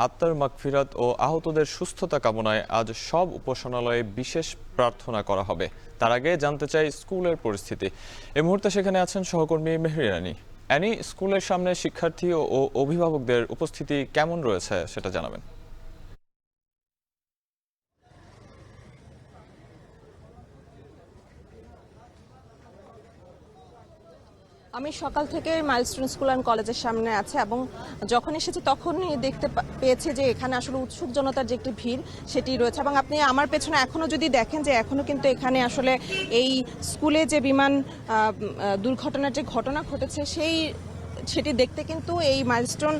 আত্মার মাগফিরাত ও আহতদের সুস্থতা কামনায় আজ সব উপাসনালয়ে বিশেষ প্রার্থনা করা হবে। তার আগে জানতে চাই স্কুলের পরিস্থিতি। এই মুহূর্তে সেখানে আছেন সহকর্মী মেহরি রানী। অ্যানি, স্কুলের সামনে শিক্ষার্থী ও অভিভাবকদের উপস্থিতি কেমন রয়েছে সেটা জানাবেন। আমি সকাল থেকে মাইলস্টোন স্কুল অ্যান্ড কলেজের সামনে আছে এবং যখন এসেছি তখনই দেখতে পেয়েছি যে এখানে আসলে উৎসুক জনতার যে একটি ভিড় সেটি রয়েছে। এবং আপনি আমার পেছনে এখনো যদি দেখেন যে এখনো কিন্তু এখানে আসলে এই স্কুলে যে বিমান দুর্ঘটনার যে ঘটনা ঘটেছে সেটি দেখতে কিন্তু এই মাইলস্টোন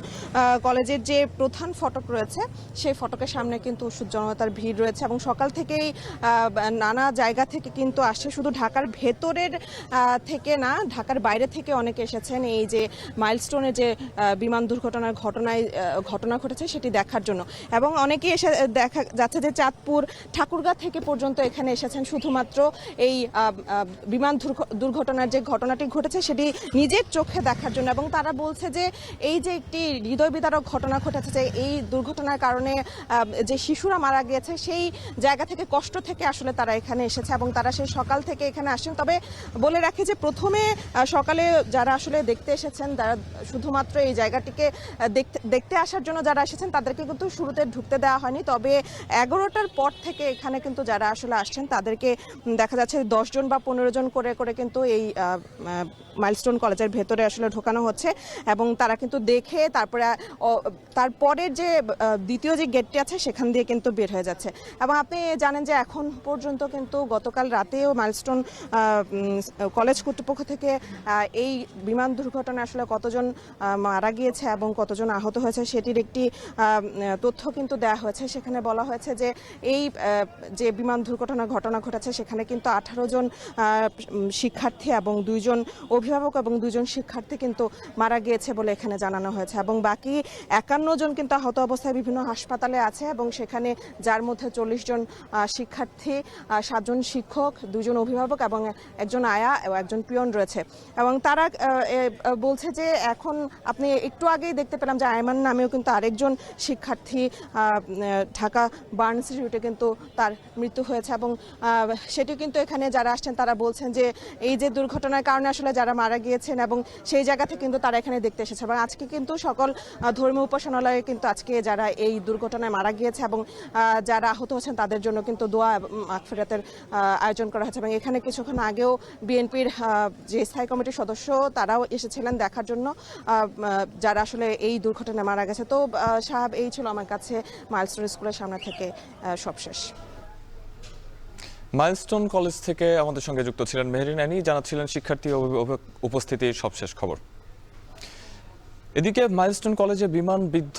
কলেজের যে প্রধান ফটক রয়েছে সেই ফটকের সামনে কিন্তু উৎসুক জনতার ভিড় রয়েছে এবং সকাল থেকেই নানা জায়গা থেকে কিন্তু আসছে, শুধু ঢাকার ভেতরের থেকে না, ঢাকার বাইরে থেকে অনেকে এসেছেন এই যে মাইলস্টোনের যে বিমান দুর্ঘটনার ঘটনা ঘটেছে সেটি দেখার জন্য। এবং অনেকেই এসে দেখা যাচ্ছে যে চাঁদপুর ঠাকুরগাঁ থেকে পর্যন্ত এখানে এসেছেন শুধুমাত্র এই বিমান দুর্ঘটনার যে ঘটনাটি ঘটেছে সেটি নিজের চোখে দেখার জন্য। এবং তারা বলছে যে এই যে একটি হৃদয় বিদারক ঘটনা ঘটেছে, যে এই দুর্ঘটনার কারণে যে শিশুরা মারা গিয়েছে সেই জায়গা থেকে কষ্ট থেকে আসলে তারা এখানে এসেছে এবং তারা সেই সকাল থেকে এখানে আসেন। তবে বলে রাখি যে প্রথমে সকালে যারা আসলে দেখতে এসেছেন, তারা শুধুমাত্র এই জায়গাটিকে দেখতে আসার জন্য যারা এসেছেন তাদেরকে কিন্তু শুরুতে ঢুকতে দেওয়া হয়নি। তবে 11টার পর থেকে এখানে কিন্তু যারা আসলে আসছেন তাদেরকে দেখা যাচ্ছে 10 জন বা 15 জন করে করে কিন্তু এই মাইলস্টোন কলেজের ভেতরে আসলে ঢোকানো হচ্ছে এবং তারা কিন্তু দেখে তারপরের যে দ্বিতীয় যে গেটটি আছে সেখান দিয়ে কিন্তু বের হয়ে যাচ্ছে। এবং আপনি জানেন যে এখন পর্যন্ত কিন্তু গতকাল রাতেও মাইলস্টোন কলেজ কর্তৃপক্ষ থেকে এই বিমান দুর্ঘটনায় আসলে কতজন মারা গিয়েছে এবং কতজন আহত হয়েছে সেটির একটি তথ্য কিন্তু দেওয়া হয়েছে। সেখানে বলা হয়েছে যে এই যে বিমান দুর্ঘটনার ঘটনা ঘটেছে সেখানে কিন্তু 18 জন শিক্ষার্থী এবং 2 জন অভিভাবক এবং 2 জন শিক্ষার্থী কিন্তু মারা গিয়েছে বলে এখানে জানানো হয়েছে। এবং বাকি 51 জন কিন্তু আহত অবস্থায় বিভিন্ন হাসপাতালে আছে এবং সেখানে যার মধ্যে 40 জন শিক্ষার্থী, 7 জন শিক্ষক, 2 জন অভিভাবক এবং একজন আয়া ও একজন পিয়ন রয়েছে। এবং তারা বলছে যে এখন আপনি একটু আগেই দেখতে পেলাম যে আয়মান নামেও কিন্তু আরেকজন শিক্ষার্থী ঢাকা বার্ন ইনস্টিটিউটে কিন্তু তার মৃত্যু হয়েছে। এবং সেটি কিন্তু এখানে যারা আসছেন তারা বলছেন যে এই যে দুর্ঘটনার কারণে আসলে যারা মারা গিয়েছেন এবং সেই জায়গা থেকে কিন্তু তারা এখানে দেখতে এসেছে। এবং আজকে কিন্তু সকল ধর্মীয় উপাসনালয়ে কিন্তু আজকে যারা এই দুর্ঘটনায় মারা গিয়েছে এবং যারা আহত হচ্ছেন তাদের জন্য কিন্তু দোয়া মাগফিরাতের আয়োজন করা হয়েছে। এবং এখানে কিছুক্ষণ আগেও বিএনপির যে স্থায়ী কমিটির সদস্য তারাও এসেছিলেন দেখার জন্য যারা আসলে এই দুর্ঘটনায় মারা গেছে। তো সাহেব, এই ছিল আমার কাছে মাইলস্টোন স্কুলের সামনে থেকে সবশেষ। মাইলস্টোন কলেজ থেকে আমাদের সঙ্গে যুক্ত ছিলেন মেহরি রানী, জানাচ্ছিলেন শিক্ষার্থী ও উপস্থিতির সবশেষ খবর। এদিকে মাইলস্টোন কলেজে বিমান বিধ্বস্ত